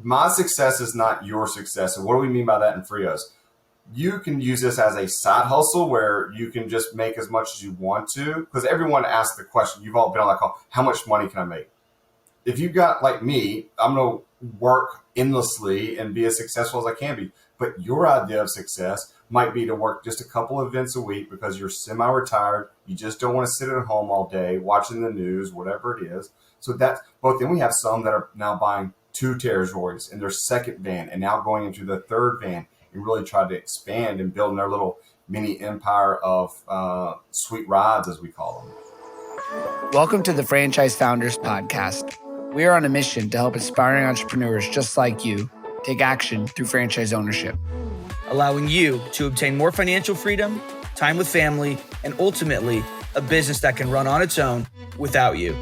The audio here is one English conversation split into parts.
my success is not your success. And what do we mean by that in Frios? You can use this as a side hustle where you can just make as much as you want to, because everyone asks the question. You've all been on that call. How much money can I make? If you got like me, I'm going to work endlessly and be as successful as I can be. But your idea of success might be to work just a couple of events a week because you're semi-retired. You just don't want to sit at home all day watching the news, whatever it is. So that's both. Then we have some that are now buying 2 territories in their second van and now going into the third van and really try to expand and build their little mini empire of sweet rides, as we call them. Welcome to the Franchise Founders Podcast. We are on a mission to help aspiring entrepreneurs just like you take action through franchise ownership, allowing you to obtain more financial freedom, time with family, and ultimately a business that can run on its own without you.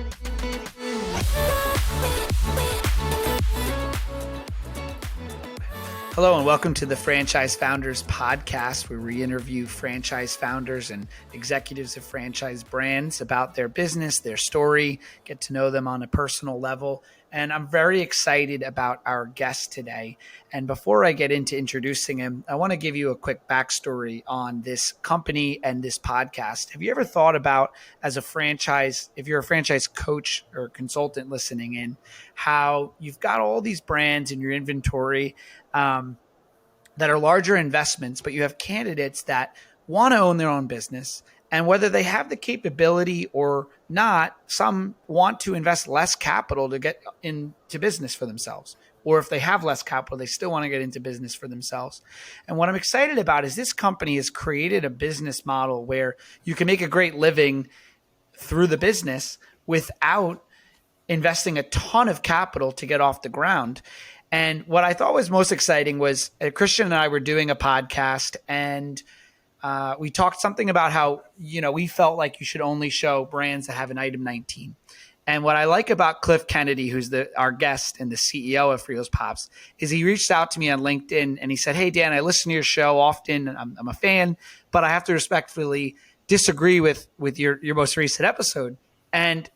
Hello and welcome to the Franchise Founders Podcast, where we interview franchise founders and executives of franchise brands about their business, their story, get to know them on a personal level. And I'm very excited about our guest today. And before I get into introducing him, I want to give you a quick backstory on this company and this podcast. Have you ever thought about, as a franchise, if you're a franchise coach or consultant listening in, how you've got all these brands in your inventory that are larger investments, but you have candidates that want to own their own business. And whether they have the capability or not, some want to invest less capital to get into business for themselves. Or if they have less capital, they still want to get into business for themselves. And what I'm excited about is this company has created a business model where you can make a great living through the business without investing a ton of capital to get off the ground. And what I thought was most exciting was Christian and I were doing a podcast, and we talked something about how, we felt like you should only show brands that have an item 19. And what I like about Cliff Kennedy, who's our guest and the CEO of Frios Pops, is he reached out to me on LinkedIn and he said, "Hey, Dan, I listen to your show often. And I'm a fan, but I have to respectfully disagree with your most recent episode." And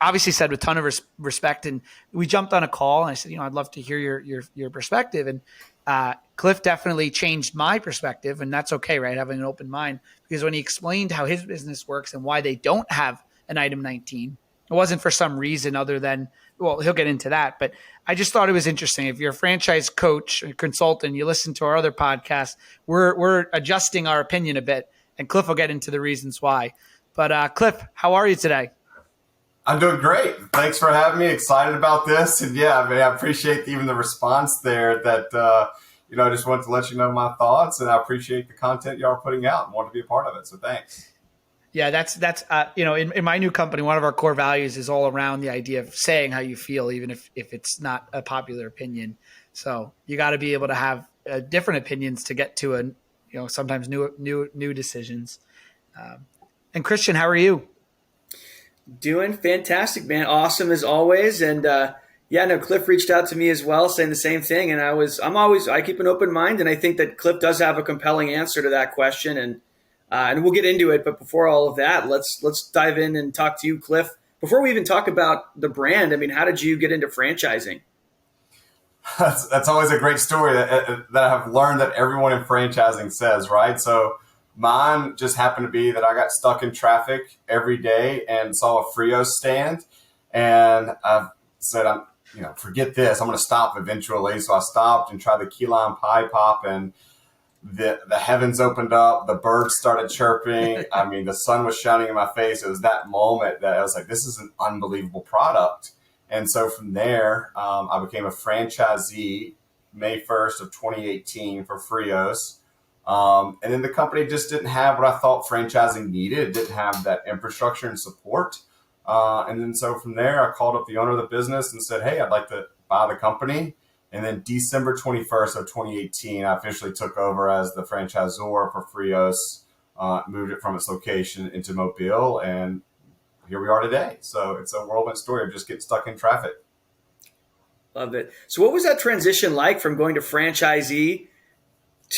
obviously said with a ton of respect, and we jumped on a call and I said, I'd love to hear your perspective. And Cliff definitely changed my perspective, and that's okay, right? Having an open mind, because when he explained how his business works and why they don't have an item 19, it wasn't for some reason other than, well, he'll get into that. But I just thought it was interesting. If you're a franchise coach or consultant, you listen to our other podcast, we're adjusting our opinion a bit, and Cliff will get into the reasons why. But Cliff, how are you today? I'm doing great. Thanks for having me. Excited about this. And yeah, I appreciate even the response there that, I just wanted to let you know my thoughts, and I appreciate the content y'all are putting out and want to be a part of it. So thanks. Yeah, that's in my new company, one of our core values is all around the idea of saying how you feel, even if it's not a popular opinion. So you got to be able to have different opinions to get to sometimes new decisions. And Christian, how are you? Doing fantastic, man. Awesome as always. And Cliff reached out to me as well, saying the same thing. And I keep an open mind, and I think that Cliff does have a compelling answer to that question, and we'll get into it. But before all of that, let's dive in and talk to you, Cliff. Before we even talk about the brand, how did you get into franchising? That's always a great story that I have learned that everyone in franchising says, right? So mine just happened to be that I got stuck in traffic every day and saw a Frios stand, and I said, forget this. I'm going to stop eventually. So I stopped and tried the key lime pie pop, and the heavens opened up. The birds started chirping. The sun was shining in my face. It was that moment that I was like, this is an unbelievable product. And so from there, I became a franchisee May 1st of 2018 for Frios. And then the company just didn't have what I thought franchising needed. It didn't have that infrastructure and support. And then so from there, I called up the owner of the business and said, "Hey, I'd like to buy the company." And then December 21st of 2018, I officially took over as the franchisor for Frios, moved it from its location into Mobile, and here we are today. So it's a whirlwind story of just getting stuck in traffic. Love it. So what was that transition like from going to franchisee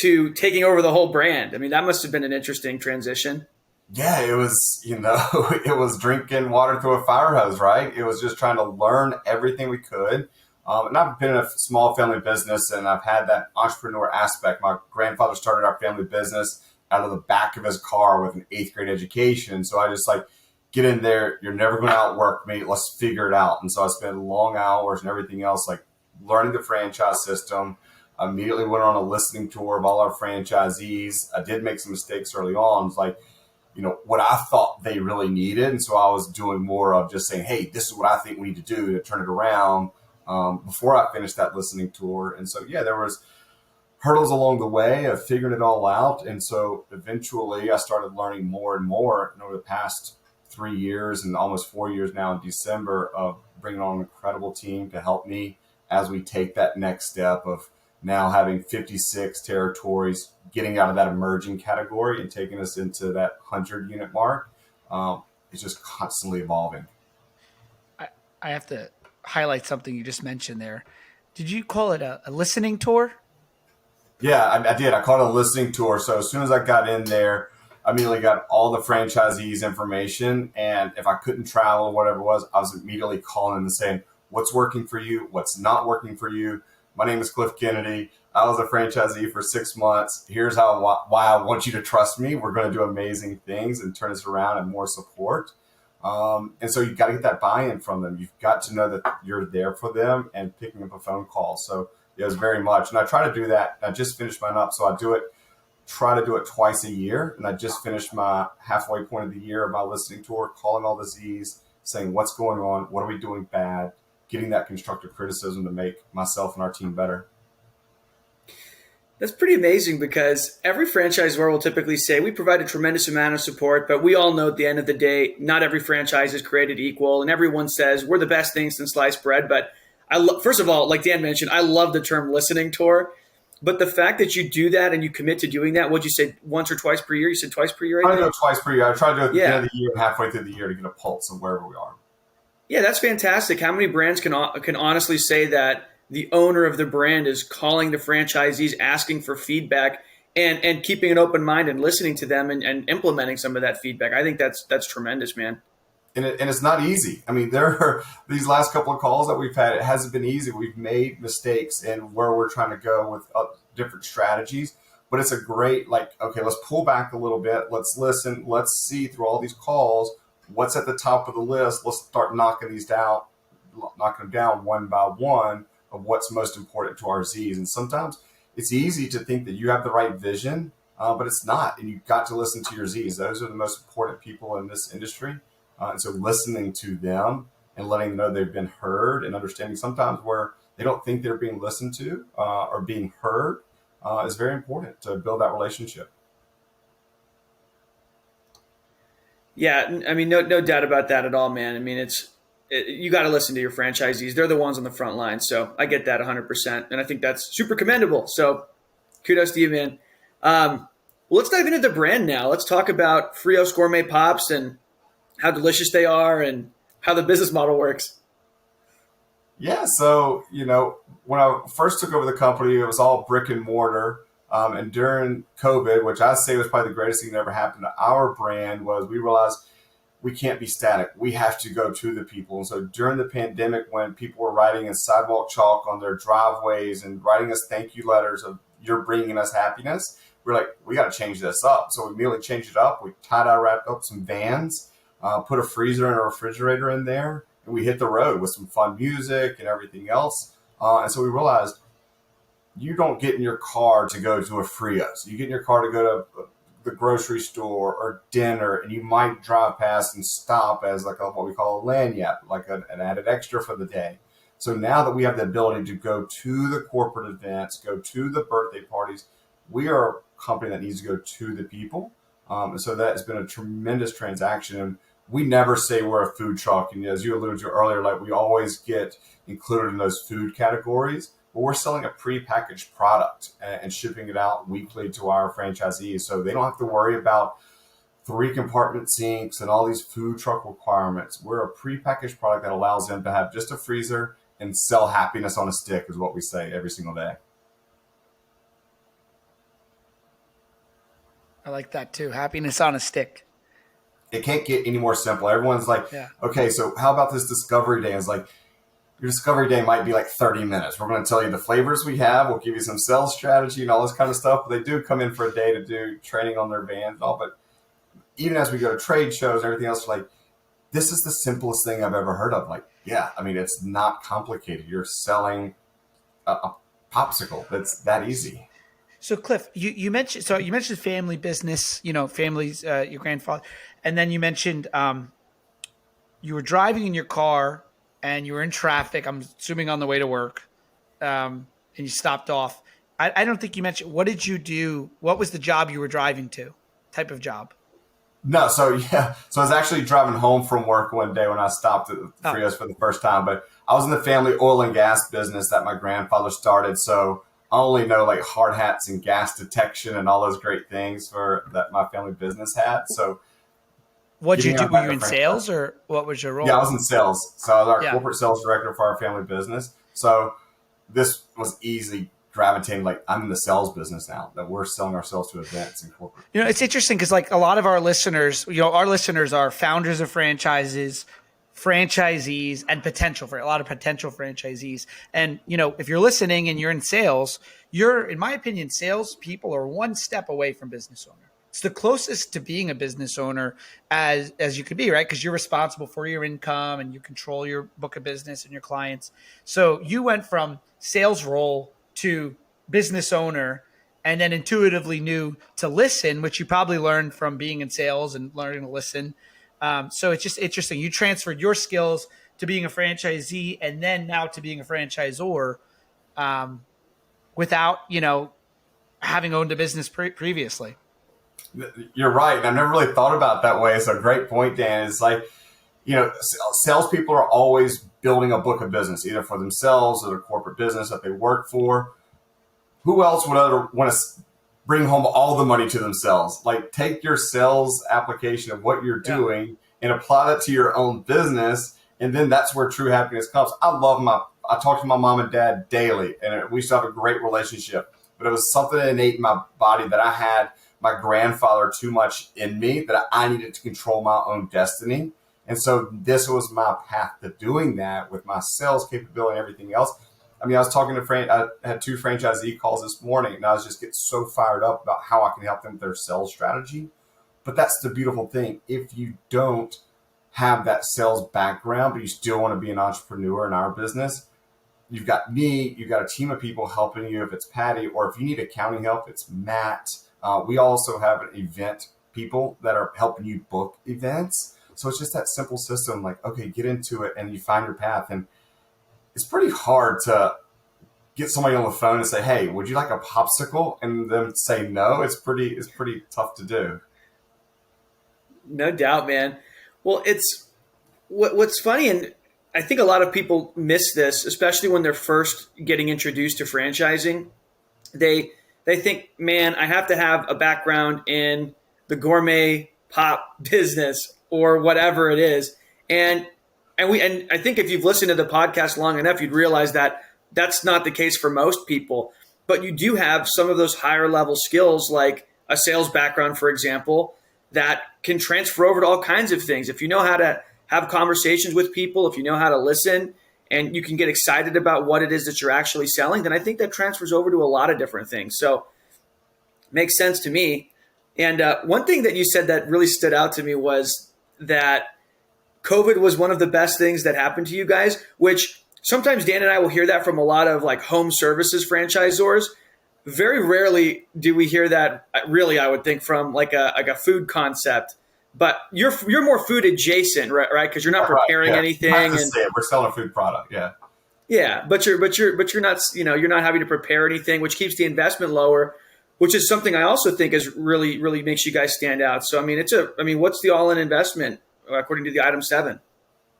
to taking over the whole brand? That must have been an interesting transition. Yeah, it was, it was drinking water through a fire hose, right? It was just trying to learn everything we could. And I've been in a small family business, and I've had that entrepreneur aspect. My grandfather started our family business out of the back of his car with an 8th grade education. So I just like, get in there. You're never going to outwork me. Let's figure it out. And so I spent long hours and everything else, like learning the franchise system. I immediately went on a listening tour of all our franchisees. I did make some mistakes early on. It's like, what I thought they really needed. And so I was doing more of just saying, hey, this is what I think we need to do to turn it around before I finished that listening tour. And so, yeah, there was hurdles along the way of figuring it all out. And so eventually I started learning more and more. And over the past 3 years and almost 4 years now in December of bringing on an incredible team to help me as we take that next step of now having 56 territories, getting out of that emerging category and taking us into that 100-unit mark. It's just constantly evolving. I have to highlight something you just mentioned there. Did you call it a listening tour? Yeah, I did. I called it a listening tour. So as soon as I got in there, I immediately got all the franchisees' information. And if I couldn't travel, whatever it was, I was immediately calling them and saying, what's working for you? What's not working for you? My name is Cliff Kennedy. I was a franchisee for 6 months. Here's why I want you to trust me. We're going to do amazing things and turn this around and more support. And so you've got to get that buy-in from them. You've got to know that you're there for them and picking up a phone call. So it was very much. And I try to do that. I just finished mine up. So I try to do it twice a year. And I just finished my halfway point of the year of my listening tour, calling all the Z's, saying what's going on, what are we doing bad, getting that constructive criticism to make myself and our team better. That's pretty amazing because every franchisor will typically say we provide a tremendous amount of support, but we all know at the end of the day, not every franchise is created equal. And everyone says we're the best thing since sliced bread. But first of all, like Dan mentioned, I love the term listening tour. But the fact that you do that and you commit to doing that, what'd you say, once or twice per year? You said twice per year? I do it twice per year. I try to do it at the end of the year and halfway through the year to get a pulse of wherever we are. Yeah, that's fantastic. How many brands can honestly say that the owner of the brand is calling the franchisees, asking for feedback, and keeping an open mind and listening to them and implementing some of that feedback? I think that's tremendous, man. And it's not easy. I mean, there are these last couple of calls that we've had. It hasn't been easy. We've made mistakes in where we're trying to go with different strategies. But it's a great, okay, let's pull back a little bit. Let's listen. Let's see through all these calls what's at the top of the list. Let's start knocking them down one by one of what's most important to our Z's. And sometimes it's easy to think that you have the right vision, but it's not. And you've got to listen to your Z's. Those are the most important people in this industry. And so listening to them and letting them know they've been heard and understanding sometimes where they don't think they're being listened to or being heard is very important to build that relationship. Yeah, I mean, no doubt about that at all, man. I mean, you got to listen to your franchisees. They're the ones on the front line. So I get that 100%. And I think that's super commendable. So kudos to you, man. Well, let's dive into the brand now. Let's talk about Frios Gourmet Pops and how delicious they are and how the business model works. Yeah. So, when I first took over the company, it was all brick and mortar. And during COVID, which I say was probably the greatest thing that ever happened to our brand, was we realized we can't be static. We have to go to the people. And so during the pandemic, when people were writing in sidewalk chalk on their driveways and writing us thank you letters of you're bringing us happiness, we're like, we got to change this up. So we immediately changed it up. We tie-dye wrapped up some vans, put a freezer and a refrigerator in there, and we hit the road with some fun music and everything else. And so we realized you don't get in your car to go to a Frios. You get in your car to go to the grocery store or dinner, and you might drive past and stop as what we call a lanyard, like an added extra for the day. So now that we have the ability to go to the corporate events, go to the birthday parties, we are a company that needs to go to the people. And so that has been a tremendous transaction. And we never say we're a food truck. And as you alluded to earlier, we always get included in those food categories. But we're selling a prepackaged product and shipping it out weekly to our franchisees. So they don't have to worry about 3 compartment sinks and all these food truck requirements. We're a prepackaged product that allows them to have just a freezer and sell happiness on a stick, is what we say every single day. I like that too. Happiness on a stick. It can't get any more simple. Everyone's like, okay, so how about this discovery day? It's like, your discovery day might be like 30 minutes. We're going to tell you the flavors we have. We'll give you some sales strategy and all this kind of stuff. But they do come in for a day to do training on their vans and all. But even as we go to trade shows and everything else, like, this is the simplest thing I've ever heard of. Like, yeah, I mean, it's not complicated. You're selling a popsicle. That's that easy. So Cliff, you mentioned family business, families, your grandfather, and then you mentioned you were driving in your car and you were in traffic. I'm assuming on the way to work, and you stopped off. I don't think you mentioned, what did you do? What was the job you were driving to? Type of job? No, so I was actually driving home from work one day when I stopped at Frios for the first time. But I was in the family oil and gas business that my grandfather started. So I only know like hard hats and gas detection and all those great things that my family business had. So what did you do? Were you in sales or what was your role? Yeah, I was in sales. So I was our corporate sales director for our family business. So this was easy gravitating, like, I'm in the sales business now, that we're selling ourselves to events and corporate. It's interesting because like a lot of our listeners, our listeners are founders of franchises, franchisees, and a lot of potential franchisees. And, if you're listening and you're in sales, in my opinion, sales people are one step away from business owner. It's the closest to being a business owner as you could be, right? Because you're responsible for your income and you control your book of business and your clients. So you went from sales role to business owner, and then intuitively knew to listen, which you probably learned from being in sales and learning to listen. So it's just interesting. You transferred your skills to being a franchisee and then now to being a franchisor without, having owned a business previously. You're right. And I've never really thought about it that way. It's a great point, Dan. It's like, salespeople are always building a book of business, either for themselves or their corporate business that they work for. Who else would ever want to bring home all the money to themselves? Like, take your sales application of what you're doing and apply that to your own business. And then that's where true happiness comes. I talk to my mom and dad daily, and we still have a great relationship. But it was something innate in my body that I had my grandfather too much in me, that I needed to control my own destiny. And so this was my path to doing that with my sales capability and everything else. I mean, I was talking to I had 2 franchisee calls this morning, and I was just getting so fired up about how I can help them with their sales strategy. But that's the beautiful thing. If you don't have that sales background, but you still want to be an entrepreneur in our business, you've got me, you've got a team of people helping you. If it's Patty, or if you need accounting help, it's Matt. We also have an event people that are helping you book events. So it's just that simple system, like, okay, get into it and you find your path. And it's pretty hard to get somebody on the phone and say, hey, would you like a popsicle? And then say no. It's pretty tough to do. No doubt, man. Well, it's what's funny, and I think a lot of people miss this, especially when they're first getting introduced to franchising. They think, man, I have to have a background in the gourmet pop business or whatever it is. And I think if you've listened to the podcast long enough, you'd realize that that's not the case for most people. But you do have some of those higher level skills, like a sales background, for example, that can transfer over to all kinds of things. If you know how to have conversations with people, if you know how to listen, and you can get excited about what it is that you're actually selling, then I think that transfers over to a lot of different things. So makes sense to me. And one thing that you said that really stood out to me was that COVID was one of the best things that happened to you guys, which sometimes Dan and I will hear that from a lot of like home services franchisors. Very rarely do we hear that, really, I would think, from like a food concept. But you're more food adjacent, right? Because you're not preparing anything. We're selling a food product, yeah. Yeah, but you're not, you're not having to prepare anything, which keeps the investment lower, which is something I also think is really makes you guys stand out. So I mean, what's the all-in investment according to the item 7?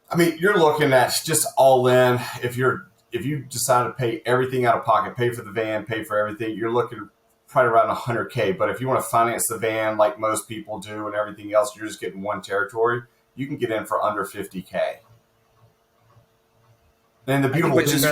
I mean, you're looking at just all in. If you decide to pay everything out of pocket, pay for the van, pay for everything, you're looking probably around $100K. But if you want to finance the van like most people do and everything else, you're just getting one territory, you can get in for under $50K. And the beautiful thing is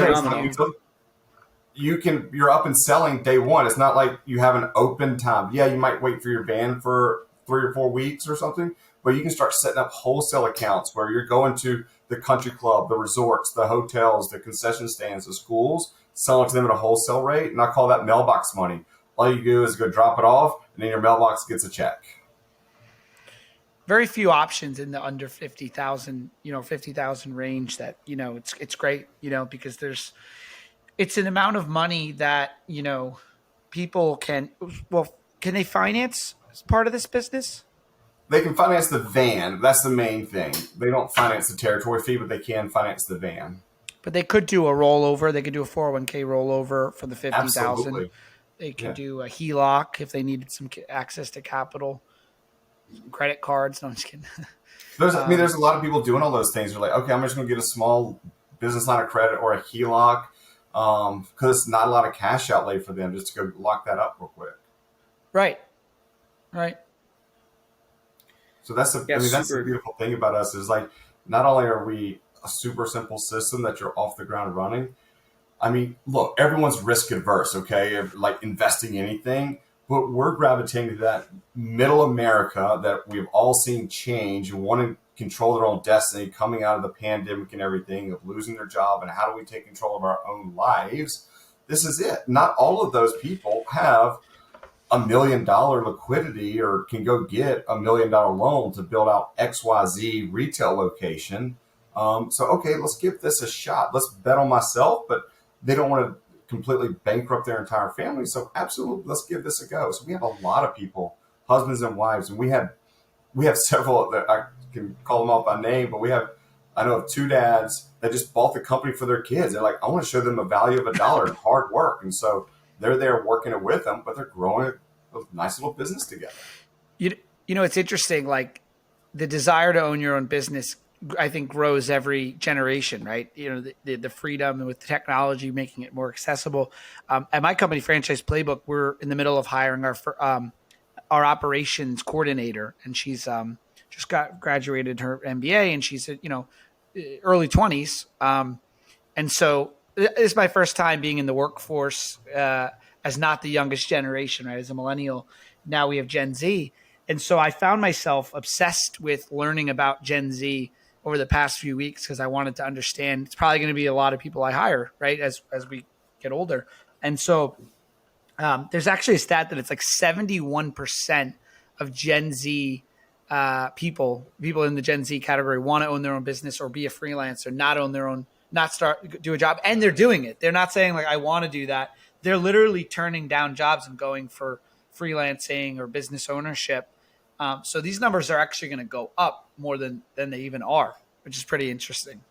you're up and selling day one. It's not like you have an open time. Yeah, you might wait for your van for 3 or 4 weeks or something, but you can start setting up wholesale accounts where you're going to the country club, the resorts, the hotels, the concession stands, the schools, selling to them at a wholesale rate. And I call that mailbox money. All you do is go drop it off, and then your mailbox gets a check. Very few options in the under 50,000, 50,000 range that, it's great, because it's an amount of money that, people can they finance as part of this business? They can finance the van. That's the main thing. They don't finance the territory fee, but they can finance the van. But they could do a rollover. They could do a 401k rollover for the 50,000. Absolutely. They could do a HELOC if they needed some access to capital. Credit cards. No, I'm just kidding. There's a lot of people doing all those things. They're like, okay, I'm just going to get a small business line of credit or a HELOC because it's not a lot of cash outlay for them just to go lock that up real quick. Right. So that's the beautiful thing about us is like, not only are we a super simple system that you're off the ground running. I mean, look, everyone's risk adverse, okay, like investing anything. But we're gravitating to that middle America that we've all seen change and want to control their own destiny coming out of the pandemic and everything, of losing their job, and how do we take control of our own lives? This is it. Not all of those people have $1 million liquidity or can go get $1 million loan to build out XYZ retail location. So, okay, let's give this a shot. Let's bet on myself, but they don't want to completely bankrupt their entire family. So absolutely, let's give this a go. So we have a lot of people, husbands and wives, and we have several that I can call them off by name, but I know of 2 dads that just bought the company for their kids. They're like, I want to show them the value of $1 and hard work. And so they're there working it with them, but they're growing a nice little business together. It's interesting. Like the desire to own your own business, I think, grows every generation, right? The freedom and with technology making it more accessible. At my company, Franchise Playbook, we're in the middle of hiring our operations coordinator, and she's just graduated her MBA, and she's early 20s. And so this is my first time being in the workforce as not the youngest generation, right? As a millennial. Now we have Gen Z. And so I found myself obsessed with learning about Gen Z over the past few weeks because I wanted to understand. It's probably going to be a lot of people I hire, right, as we get older. And so there's actually a stat that it's like 71% of Gen Z people in the Gen Z category want to own their own business or be a freelancer, not own their own, do a job. And they're doing it. They're not saying like, I want to do that. They're literally turning down jobs and going for freelancing or business ownership. So these numbers are actually going to go up more than they even are, which is pretty interesting.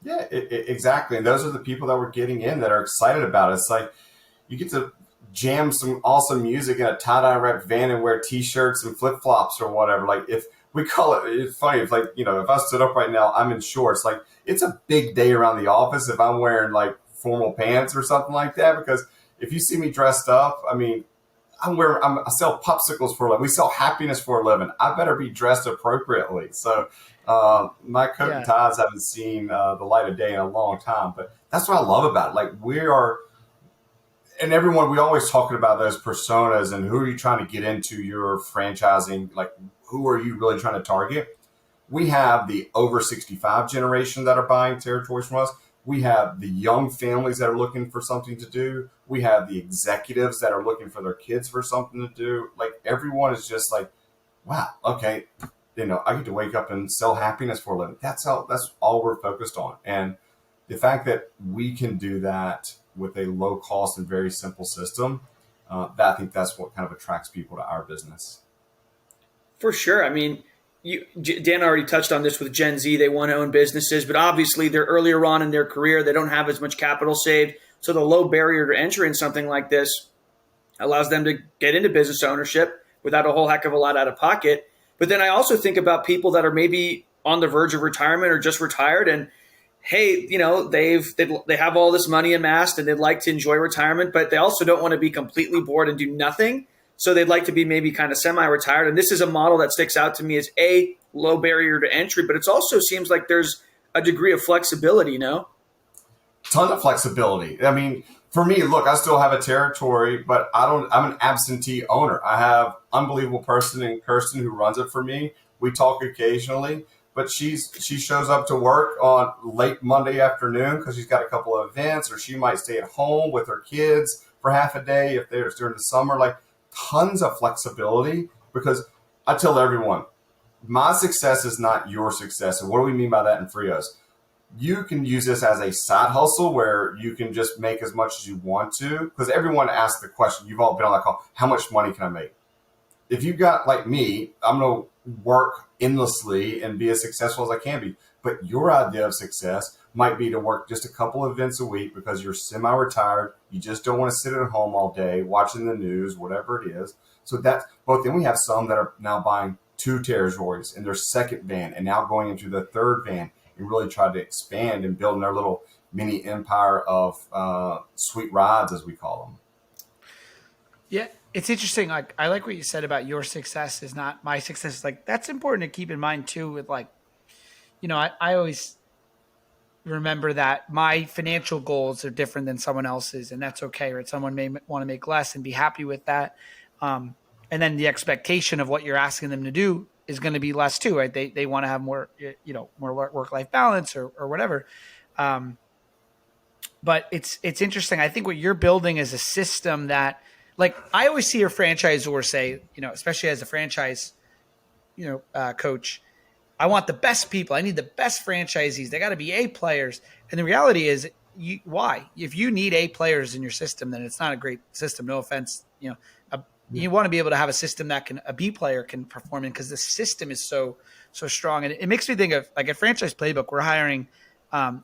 Yeah, exactly. And those are the people that we're getting in that are excited about it. It's like you get to jam some awesome music in a tie-dye wrapped van and wear T-shirts and flip-flops or whatever. Like if we call it, it's funny. If like, if I stood up right now, I'm in shorts. Like it's a big day around the office if I'm wearing like formal pants or something like that. Because if you see me dressed up, I mean, I sell popsicles for a living. We sell happiness for a living. I better be dressed appropriately. So my coat and ties haven't seen the light of day in a long time, but that's what I love about it. Like we always talking about those personas and who are you trying to get into your franchising? Like who are you really trying to target? We have the over 65 generation that are buying territories from us. We have the young families that are looking for something to do. We have the executives that are looking for their kids for something to do. Like everyone is just like, wow, okay, I get to wake up and sell happiness for a living. That's all we're focused on. And the fact that we can do that with a low cost and very simple system, I think that's what kind of attracts people to our business. For sure. I mean, Dan already touched on this with Gen Z. They want to own businesses, but obviously they're earlier on in their career. They don't have as much capital saved. So the low barrier to entry in something like this allows them to get into business ownership without a whole heck of a lot out of pocket. But then I also think about people that are maybe on the verge of retirement or just retired and, hey, they have all this money amassed and they'd like to enjoy retirement, but they also don't want to be completely bored and do nothing. So they'd like to be maybe kind of semi-retired. And this is a model that sticks out to me as a low barrier to entry, but it also seems like there's a degree of flexibility, Ton of flexibility. I mean, For me, look, I still have a territory, but I'm an absentee owner. I have unbelievable person in Kirsten who runs it for me. We talk occasionally, but she shows up to work on late Monday afternoon because she's got a couple of events, or she might stay at home with her kids for half a day if they're during the summer. Like, tons of flexibility, because I tell everyone, my success is not your success. And what do we mean by that in Frios? You can use this as a side hustle where you can just make as much as you want to, because everyone asks the question. You've all been on that call. How much money can I make? If you've got, like me, I'm going to work endlessly and be as successful as I can be. But your idea of success might be to work just a couple of events a week because you're semi-retired. You just don't want to sit at home all day watching the news, whatever it is. So that's both. Then we have some that are now buying 2 territories in their second van and now going into the third van and really try to expand and build their little mini empire of sweet rides, as we call them. Yeah, it's interesting. Like, I like what you said about your success is not my success. Like, that's important to keep in mind too. With, like, I always remember that my financial goals are different than someone else's, and that's okay. Right? Someone may want to make less and be happy with that, and then the expectation of what you're asking them to do is going to be less too, right? They want to have more, more work-life balance or whatever. But it's interesting. I think what you're building is a system that, like, I always see a franchisor say, especially as a franchise, coach, I want the best people. I need the best franchisees. They got to be A players. And the reality is, why? If you need A players in your system, then it's not a great system. No offense, you want to be able to have a system that a B player can perform in, because the system is so strong. And it makes me think of, like, at Franchise Playbook, we're hiring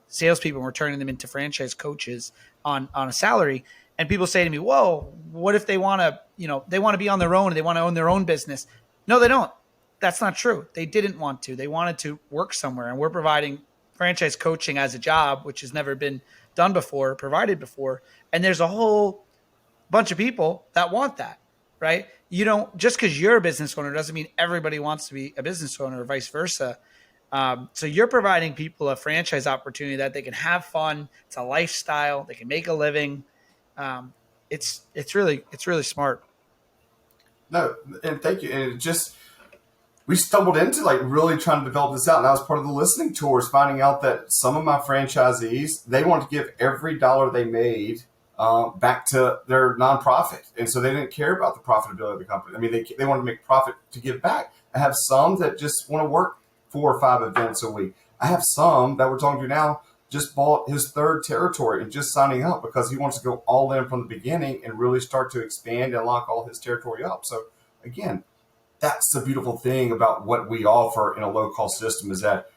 salespeople and we're turning them into franchise coaches on a salary. And people say to me, whoa, what if they want to, they want to be on their own and they want to own their own business? No, they don't. That's not true. They didn't want to. They wanted to work somewhere. And we're providing franchise coaching as a job, which has never been done before, provided before. And there's a whole bunch of people that want that. Right? You don't, just because you're a business owner doesn't mean everybody wants to be a business owner, or vice versa. So you're providing people a franchise opportunity that they can have fun. It's a lifestyle. They can make a living. It's really smart. No, and thank you. And we stumbled into, like, really trying to develop this out. And that was part of the listening tours, finding out that some of my franchisees, they wanted to give every dollar they made back to their nonprofit. And so they didn't care about the profitability of the company. I mean, they wanted to make profit to give back. I have some that just want to work 4 or 5 events a week. I have some that we're talking to now just bought his third territory and just signing up because he wants to go all in from the beginning and really start to expand and lock all his territory up. So again, that's the beautiful thing about what we offer in a low-cost system, is that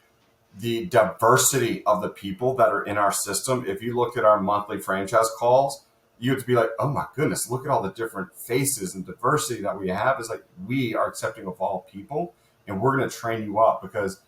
the diversity of the people that are in our system. If you look at our monthly franchise calls, you have to be like, oh my goodness, look at all the different faces and diversity that we have. It's like, we are accepting of all people, and we're going to train you up, because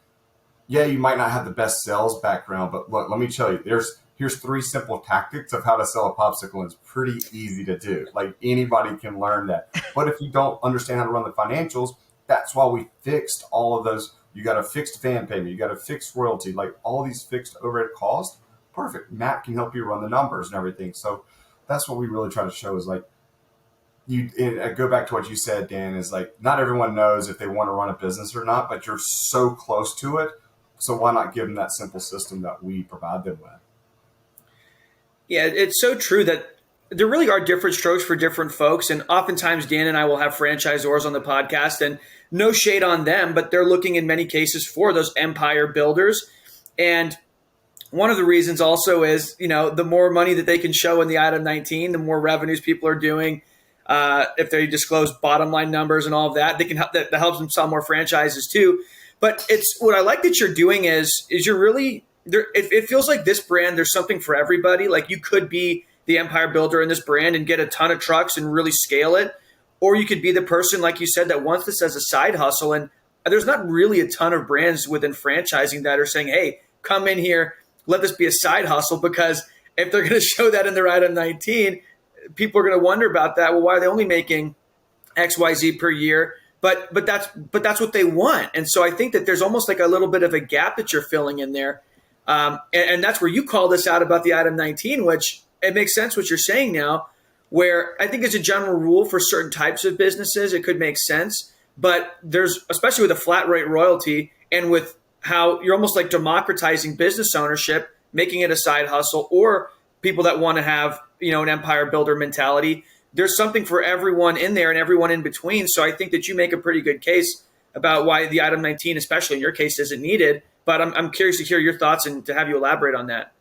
you might not have the best sales background, but look, let me tell you, here's 3 simple tactics of how to sell a popsicle. And it's pretty easy to do. Like, anybody can learn that. But if you don't understand how to run the financials, that's why we fixed all of those. You got a fixed van payment. You got a fixed royalty, like all these fixed overhead costs. Perfect. Matt can help you run the numbers and everything. So that's what we really try to show, is like, I go back to what you said, Dan, is like, not everyone knows if they want to run a business or not, but you're so close to it. So why not give them that simple system that we provide them with? Yeah, it's so true that there really are different strokes for different folks. And oftentimes Dan and I will have franchisors on the podcast, and no shade on them, but they're looking in many cases for those empire builders. And one of the reasons also is, the more money that they can show in the item 19, the more revenues people are doing. If they disclose bottom line numbers and all of that, that helps them sell more franchises too. But it's what I like that you're doing is you're really there. It feels like this brand, there's something for everybody. Like, you could be the empire builder in this brand and get a ton of trucks and really scale it. Or you could be the person, like you said, that wants this as a side hustle. And there's not really a ton of brands within franchising that are saying, hey, come in here, let this be a side hustle. Because if they're going to show that in their item 19, people are going to wonder about that. Well, why are they only making XYZ per year? But that's what they want. And so I think that there's almost like a little bit of a gap that you're filling in there. And that's where you call this out about the item 19, which it makes sense what you're saying now, where I think as a general rule for certain types of businesses, it could make sense. But there's, especially with a flat rate royalty and with how you're almost like democratizing business ownership, making it a side hustle, or people that want to have, an empire builder mentality. There's something for everyone in there and everyone in between. So I think that you make a pretty good case about why the item 19, especially in your case, isn't needed. But I'm curious to hear your thoughts and to have you elaborate on that.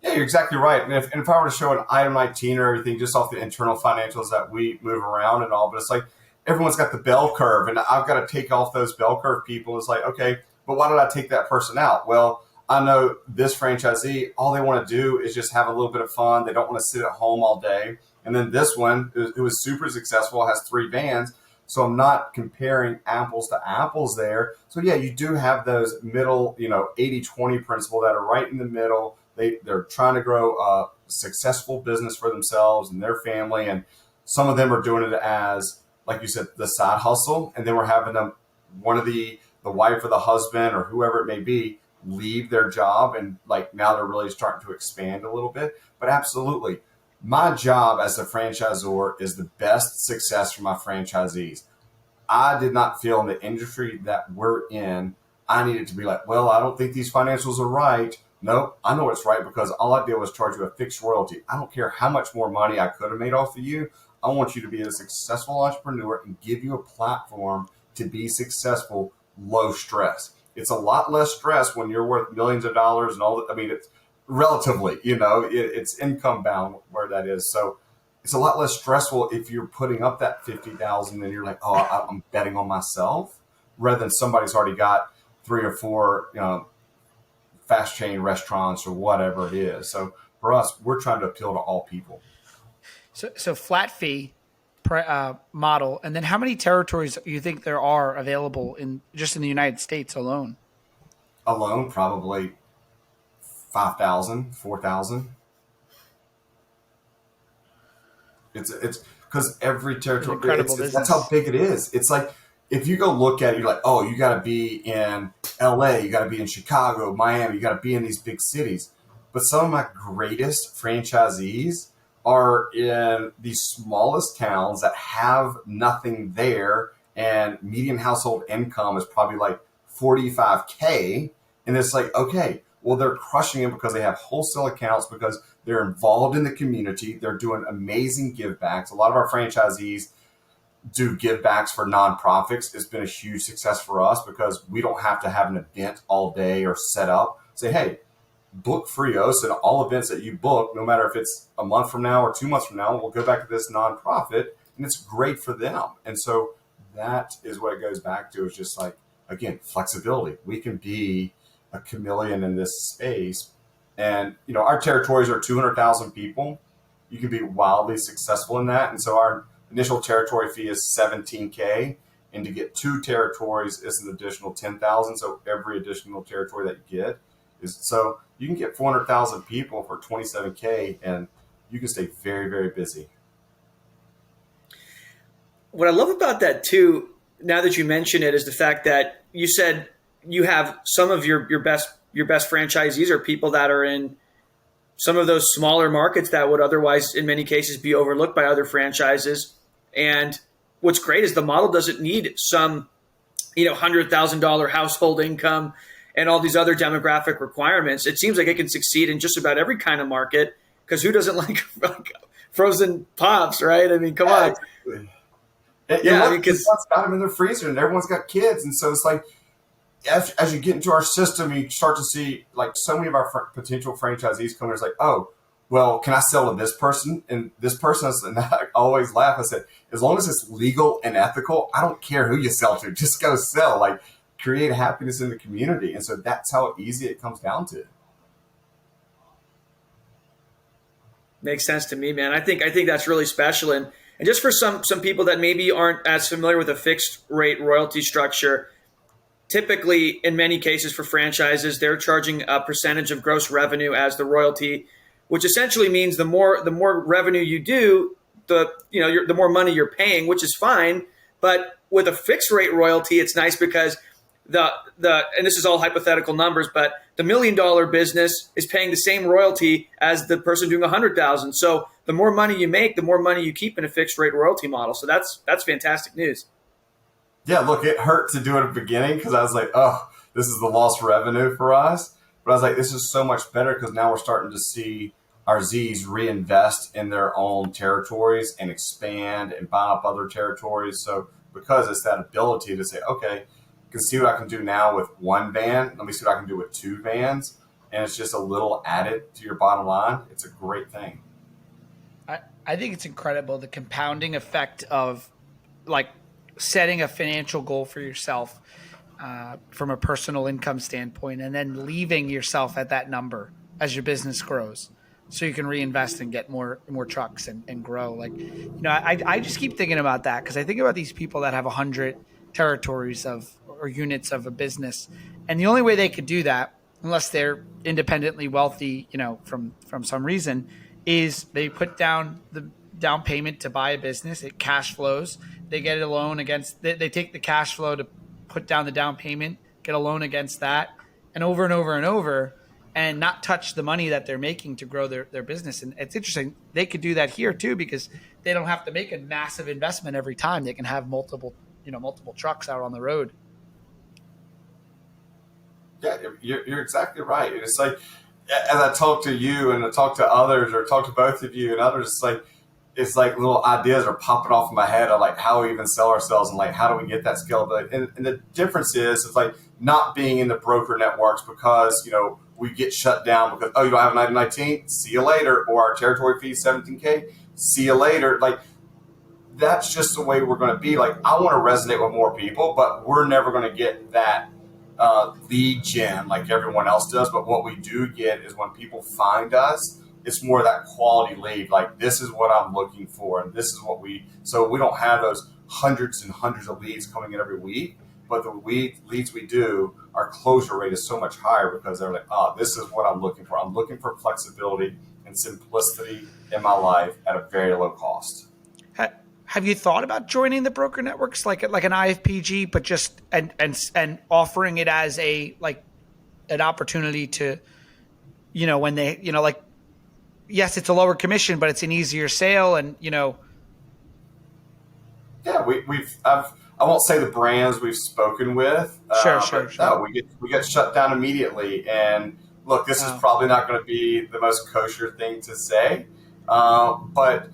Yeah, you're exactly right. And if I were to show an item 19 or everything just off the internal financials that we move around and all, but it's like everyone's got the bell curve, and I've got to take off those bell curve people. It's like, okay, but why did I take that person out? Well, I know this franchisee, all they want to do is just have a little bit of fun. They don't want to sit at home all day. And then this one, who was super successful, has 3 vans. So I'm not comparing apples to apples there. So yeah, you do have those middle, 80-20 principle that are right in the middle. They're trying to grow a successful business for themselves and their family. And some of them are doing it as, like you said, the side hustle. And then we're having them, one of the wife or the husband or whoever it may be, leave their job. And like now they're really starting to expand a little bit. But absolutely, my job as a franchisor is the best success for my franchisees. I did not feel in the industry that we're in, I needed to be like, well, I don't think these financials are right. Nope, I know it's right because all I did was charge you a fixed royalty. I don't care how much more money I could have made off of you. I want you to be a successful entrepreneur and give you a platform to be successful, low stress. It's a lot less stress when you're worth millions of dollars and all. I mean, it's relatively, it's income bound where that is. So it's a lot less stressful if you're putting up that 50,000 and you're like, oh, I'm betting on myself, rather than somebody's already got 3 or 4, fast chain restaurants or whatever it is. So for us, we're trying to appeal to all people. So flat fee model, and then how many territories do you think there are available in the United States alone? Alone, probably 5,000, 4,000. It's because every territory, that's how big it is. It's like, if you go look at it, you're like, oh, you got to be in LA, you got to be in Chicago, Miami, you got to be in these big cities. But some of my greatest franchisees are in the smallest towns that have nothing there, and median household income is probably like 45K. And it's like, okay, well, they're crushing it because they have wholesale accounts, because they're involved in the community. They're doing amazing give backs. A lot of our franchisees do give backs for nonprofits. It's been a huge success for us because we don't have to have an event all day or set up. Say, hey, book Frios, and all events that you book, no matter if it's a month from now or 2 months from now, we'll go back to this nonprofit, and it's great for them. And so that is what it goes back to, is just like, again, flexibility. We can be a chameleon in this space. And, our territories are 200,000 people. You can be wildly successful in that. And so our initial territory fee is $17K. And to get 2 territories is an additional $10,000. So every additional territory that you get is, so you can get 400,000 people for $27K, and you can stay very, very busy. What I love about that too, now that you mention it, is the fact that you said you have some of your best franchisees are people that are in some of those smaller markets that would otherwise, in many cases, be overlooked by other franchises. And what's great is the model doesn't need some, $100,000 household income and all these other demographic requirements. It seems like it can succeed in just about every kind of market, because who doesn't like frozen pops, right? I mean, come on. Yeah, because everyone's got them in their freezer, and everyone's got kids. And so it's like, as you get into our system, you start to see like so many of our potential franchisees come here. It's like, oh, well, can I sell to this person? And this person, and I always laugh. I said, as long as it's legal and ethical, I don't care who you sell to. Just go sell. Like, create happiness in the community. And so that's how easy it comes down to. Makes sense to me, man. I think that's really special. And just for some people that maybe aren't as familiar with a fixed rate royalty structure, typically, in many cases for franchises, they're charging a percentage of gross revenue as the royalty, which essentially means the more revenue you do, the more money you're paying, which is fine. But with a fixed rate royalty, it's nice because and this is all hypothetical numbers, but the $1 million business is paying the same royalty as the person doing 100,000. So the more money you make, the more money you keep in a fixed rate royalty model. So that's fantastic news. Yeah, look, it hurt to do it at the beginning because I was like, oh, this is the lost revenue for us. But I was like, this is so much better because now we're starting to see our Z's reinvest in their own territories and expand and buy up other territories. So because it's that ability to say, okay, I can see what I can do now with one van. Let me see what I can do with two vans. And it's just a little added to your bottom line. It's a great thing. I think it's incredible, the compounding effect of like setting a financial goal for yourself from a personal income standpoint, and then leaving yourself at that number as your business grows, so you can reinvest and get more trucks and grow. Like, I just keep thinking about that because I think about these people that have 100 territories or units of a business, and the only way they could do that, unless they're independently wealthy, from some reason, is they put down the down payment to buy a business. It cash flows. They get a loan against. They take the cash flow to put down the down payment, get a loan against that, and over and over and over, and not touch the money that they're making to grow their business. And it's interesting. They could do that here too because they don't have to make a massive investment every time. They can have multiple trucks out on the road. Yeah, you're exactly right. It's like, as I talk to you and I talk to others or talk to both of you and others, it's like little ideas are popping off in my head of like how we even sell ourselves and like how do we get that scalability. And the difference is it's like not being in the broker networks because, we get shut down because, oh, you don't have an item 19? See you later. Or our territory fee is $17K? See you later. Like, that's just the way we're going to be. Like, I want to resonate with more people, but we're never going to get that lead gen like everyone else does. But what we do get is when people find us, it's more of that quality lead. Like, this is what I'm looking for. And this is what so we don't have those hundreds and hundreds of leads coming in every week. But the leads we do, our closure rate is so much higher because they're like, oh, this is what I'm looking for. I'm looking for flexibility and simplicity in my life at a very low cost. Have you thought about joining the broker networks like an IFPG, but just and offering it as an opportunity to, when they, yes, it's a lower commission, but it's an easier sale, and Yeah, I won't say the brands we've spoken with. Sure. No, we get shut down immediately. And look, this is probably not going to be the most kosher thing to say, but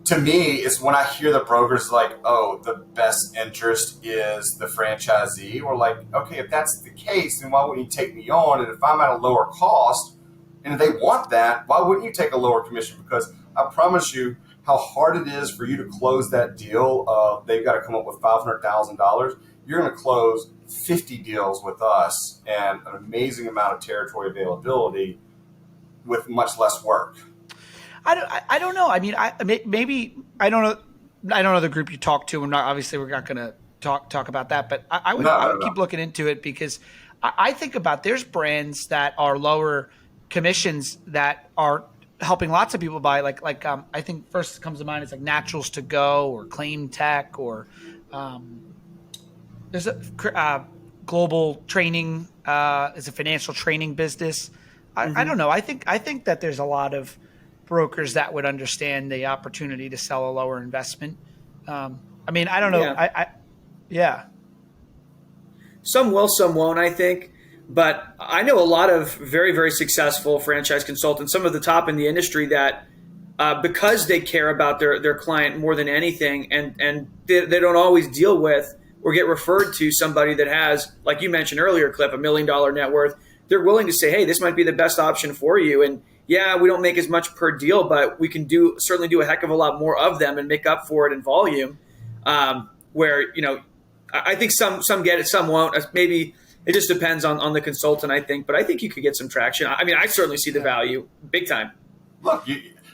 to me, it's when I hear the brokers like, oh, the best interest is the franchisee. We're like, okay, if that's the case, then why wouldn't you take me on? And if I'm at a lower cost and if they want that, why wouldn't you take a lower commission? Because I promise you how hard it is for you to close that deal. They've got to come up with $500,000. You're going to close 50 deals with us and an amazing amount of territory availability with much less work. I don't know. I mean, maybe I don't know. I don't know the group you talk to. We're not going to talk about that. But I would keep looking into it because I think about there's brands that are lower commissions that are helping lots of people buy. Like I think first comes to mind is like Naturals to Go or Claim Tech or there's a global training is a financial training business. I don't know. I think that there's a lot of brokers that would understand the opportunity to sell a lower investment. I mean, I don't know. Yeah. Some will, some won't, I think. But I know a lot of very, very successful franchise consultants, some of the top in the industry that because they care about their client more than anything and they don't always deal with or get referred to somebody that has, like you mentioned earlier, Cliff, $1 million net worth, they're willing to say, hey, this might be the best option for you. And yeah, we don't make as much per deal, but we can certainly do a heck of a lot more of them and make up for it in volume. Where, I think some get it, some won't. Maybe it just depends on the consultant, I think. But I think you could get some traction. I mean, I certainly see the value big time. Look,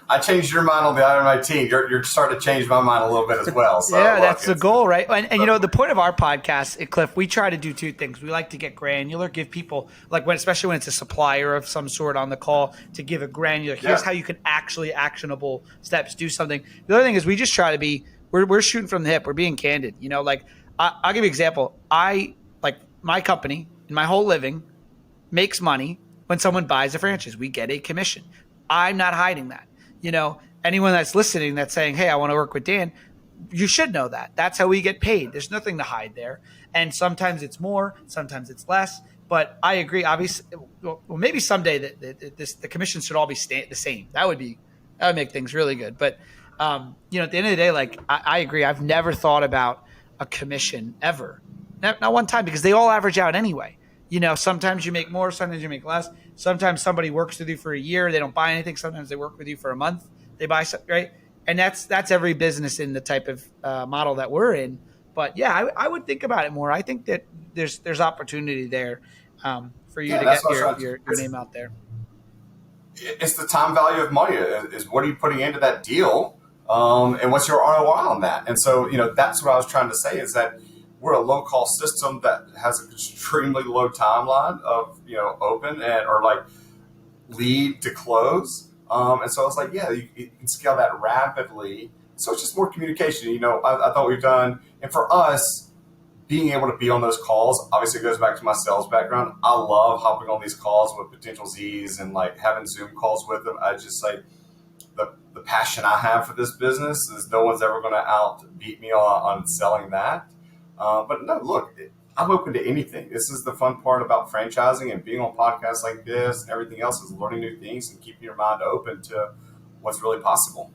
I changed your mind on the item 19. You're starting to change my mind a little bit as well. So yeah, that's the goal, right? And the point of our podcast, Cliff, we try to do two things. We like to get granular, give people especially when it's a supplier of some sort on the call, to give a granular. Here's how you can actually actionable steps do something. The other thing is we just try to be we're shooting from the hip. We're being candid. I'll give you an example. my company and my whole living makes money when someone buys a franchise. We get a commission. I'm not hiding that. Anyone that's listening that's saying, hey, I want to work with Dan, you should know that. That's how we get paid. There's nothing to hide there. And sometimes it's more, sometimes it's less. But I agree. Obviously, well, maybe someday the commissions should all be the same. That would make things really good. But at the end of the day, like I agree. I've never thought about a commission ever, not one time, because they all average out anyway. Sometimes you make more, sometimes you make less. Sometimes somebody works with you for a year, they don't buy anything. Sometimes they work with you for a month, they buy something, right? And that's every business in the type of model that we're in. But yeah, I would think about it more. I think that there's opportunity there for you to get your name out there. It's the time value of money. Is what are you putting into that deal, and what's your ROI on that? And so that's what I was trying to say is that we're a low cost system that has an extremely low timeline of open or like lead to close. And so I was like, yeah, you can scale that rapidly. So it's just more communication. I thought we've done, and for us, being able to be on those calls, obviously it goes back to my sales background. I love hopping on these calls with potential Z's and like having Zoom calls with them. I just like the passion I have for this business is no one's ever going to outbeat me on selling that. But no, look, I'm open to anything. This is the fun part about franchising and being on podcasts like this and everything else is learning new things and keeping your mind open to what's really possible.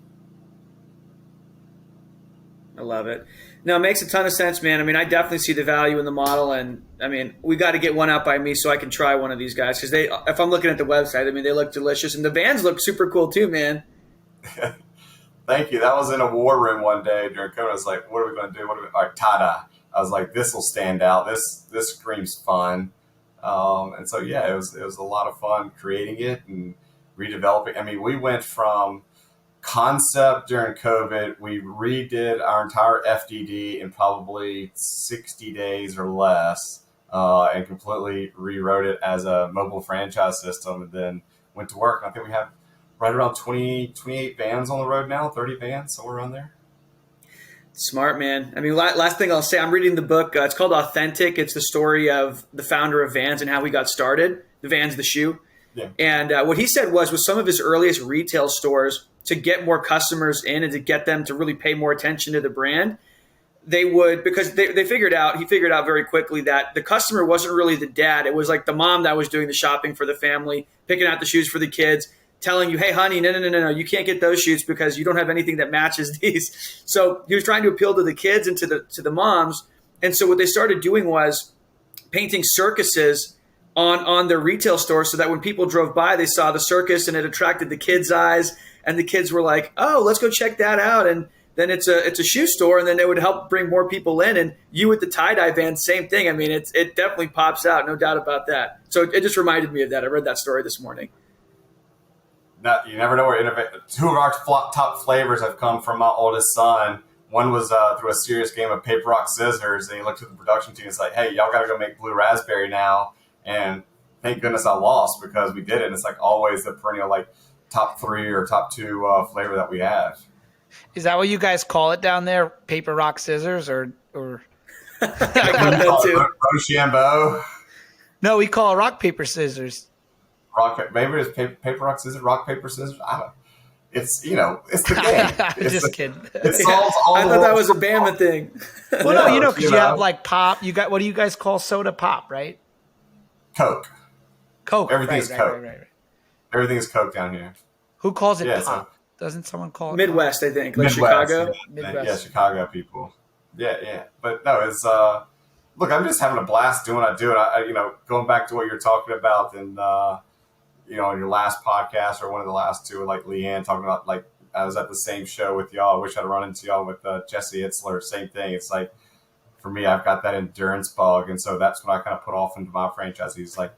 I love it. No, it makes a ton of sense, man. I mean, I definitely see the value in the model. And I mean, we got to get one out by me so I can try one of these guys. Because if I'm looking at the website, I mean, they look delicious. And the vans look super cool too, man. Thank you. That was in a war room one day during COVID. I was like, what are we going to do? All right, tie-dye. I was like, this will stand out. This screams fun. And so, yeah, it was a lot of fun creating it and redeveloping. I mean, we went from concept during COVID. We redid our entire FDD in probably 60 days or less and completely rewrote it as a mobile franchise system and then went to work. And I think we have right around 28 vans on the road now, 30 vans, somewhere around there. Smart, man. I mean, last thing I'll say, I'm reading the book. It's called Authentic. It's the story of the founder of Vans and how he got started. The Vans, the shoe. Yeah. And what he said was with some of his earliest retail stores, to get more customers in and to get them to really pay more attention to the brand, they would, because he figured out very quickly that the customer wasn't really the dad. It was like the mom that was doing the shopping for the family, picking out the shoes for the kids, telling you, hey, honey, no, you can't get those shoes because you don't have anything that matches these. So he was trying to appeal to the kids and to the moms. And so what they started doing was painting circuses on their retail store so that when people drove by, they saw the circus and it attracted the kids' eyes. And the kids were like, oh, let's go check that out. And then it's a shoe store, and then it would help bring more people in. And you with the tie-dye van, same thing. I mean, it definitely pops out, no doubt about that. So it just reminded me of that. I read that story this morning. Now, you never know where two of our top flavors have come from my oldest son. One was through a serious game of paper, rock, scissors, and he looked at the production team and was like, hey, y'all got to go make blue raspberry now. And thank goodness I lost because we did it. And it's like always the perennial like top 3 or top 2 flavor that we have. Is that what you guys call it down there? Paper, rock, scissors, or? I got that too. Rochambeau. No, we call it rock, paper, scissors. Maybe it's paper, rock, scissors, rock, paper, scissors. I don't. It's it's the game. Just kidding. It solves all. I thought that was a Bama thing. Well, no, because you have like pop. You got what do you guys call soda pop, right? Coke. Everything's Coke. Right. Everything is Coke down here. Who calls it pop? Doesn't someone call it Midwest, pop? I think, like Midwest, Chicago? Midwest. Yeah, Chicago people. Yeah. But no, it's look, I'm just having a blast doing what I do. And I going back to what you're talking about and your last podcast or one of the last two, like Leanne talking about, like, I was at the same show with y'all. I wish I'd run into y'all with Jesse Itzler. Same thing. It's like, for me, I've got that endurance bug. And so that's what I kind of put off into my franchisees. Like,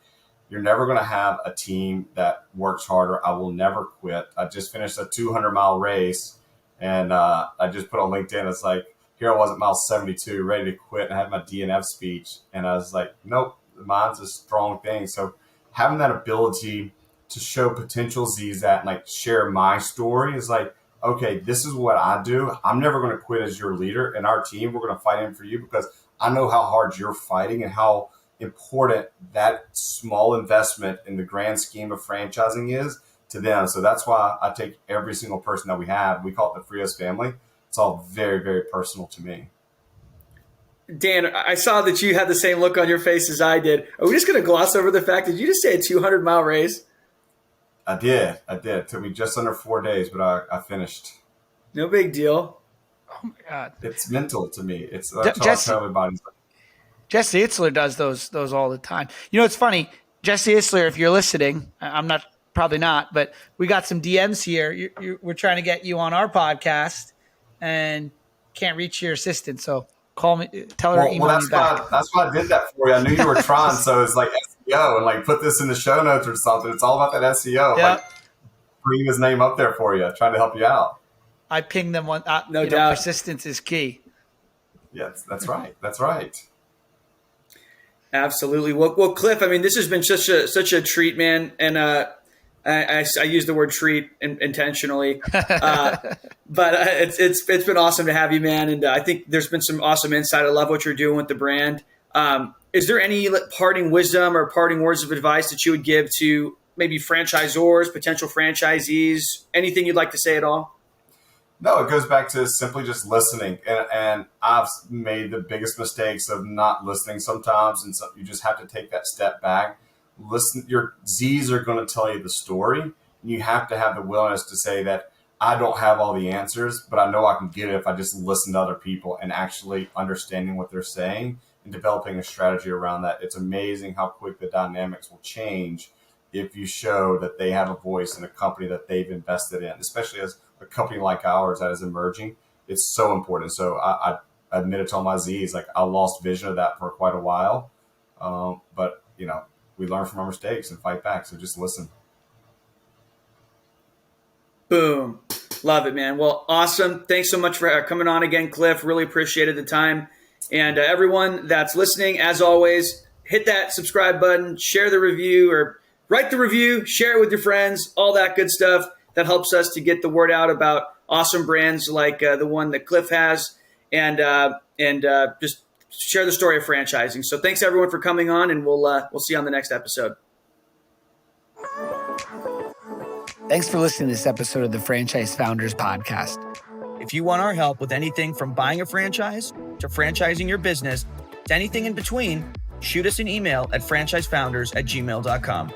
you're never going to have a team that works harder. I will never quit. I just finished a 200-mile race, and I just put on LinkedIn. It's like, here I was at mile 72, ready to quit, and I had my DNF speech. And I was like, nope, mine's a strong thing. So having that ability to show potential Z's that and like share my story is like, okay, this is what I do. I'm never going to quit as your leader, and our team, we're going to fight in for you because I know how hard you're fighting and how important that small investment in the grand scheme of franchising is to them. So that's why I take every single person that we have. We call it the Frios family. It's all very, very personal to me. Dan, I saw that you had the same look on your face as I did. Are we just going to gloss over the fact, did you just say a 200-mile race? I did. It took me just under 4 days, but I finished. No big deal. Oh my God. It's mental to me. That's all I tell everybody. Jesse Itzler does those all the time. You know, it's funny. Jesse Itzler, if you're listening, I'm not, probably not, but we got some DMs here. We're trying to get you on our podcast and can't reach your assistant. So call me, tell her, email me back. That's why I did that for you. I knew you were trying. So it's like SEO and like put this in the show notes or something. It's all about that SEO. Yeah. Like bring his name up there for you, trying to help you out. I pinged them one. No doubt. Persistence is key. Yes, that's right. That's right. Absolutely. Well, Cliff, I mean, this has been such a treat, man. And I use the word treat intentionally, but it's been awesome to have you, man. And I think there's been some awesome insight. I love what you're doing with the brand. Is there any parting wisdom or parting words of advice that you would give to maybe franchisors, potential franchisees? Anything you'd like to say at all? No, it goes back to simply just listening. And I've made the biggest mistakes of not listening sometimes. And so you just have to take that step back. Listen, your Z's are going to tell you the story. And you have to have the willingness to say that I don't have all the answers, but I know I can get it if I just listen to other people and actually understanding what they're saying and developing a strategy around that. It's amazing how quick the dynamics will change if you show that they have a voice in a company that they've invested in, especially as a company like ours that is emerging. It's so important. So I admitted to all my Z's, like I lost vision of that for quite a while. But you know, we learn from our mistakes and fight back. So just listen. Boom. Love it, man. Well, awesome. Thanks so much for coming on again, Cliff. Really appreciated the time. And everyone that's listening, as always, hit that subscribe button, share the review or write the review, share it with your friends, all that good stuff. That helps us to get the word out about awesome brands like the one that Cliff has, and just share the story of franchising. So thanks everyone for coming on, and we'll see you on the next episode. Thanks for listening to this episode of the Franchise Founders Podcast. If you want our help with anything from buying a franchise to franchising your business to anything in between, shoot us an email at franchisefounders@gmail.com.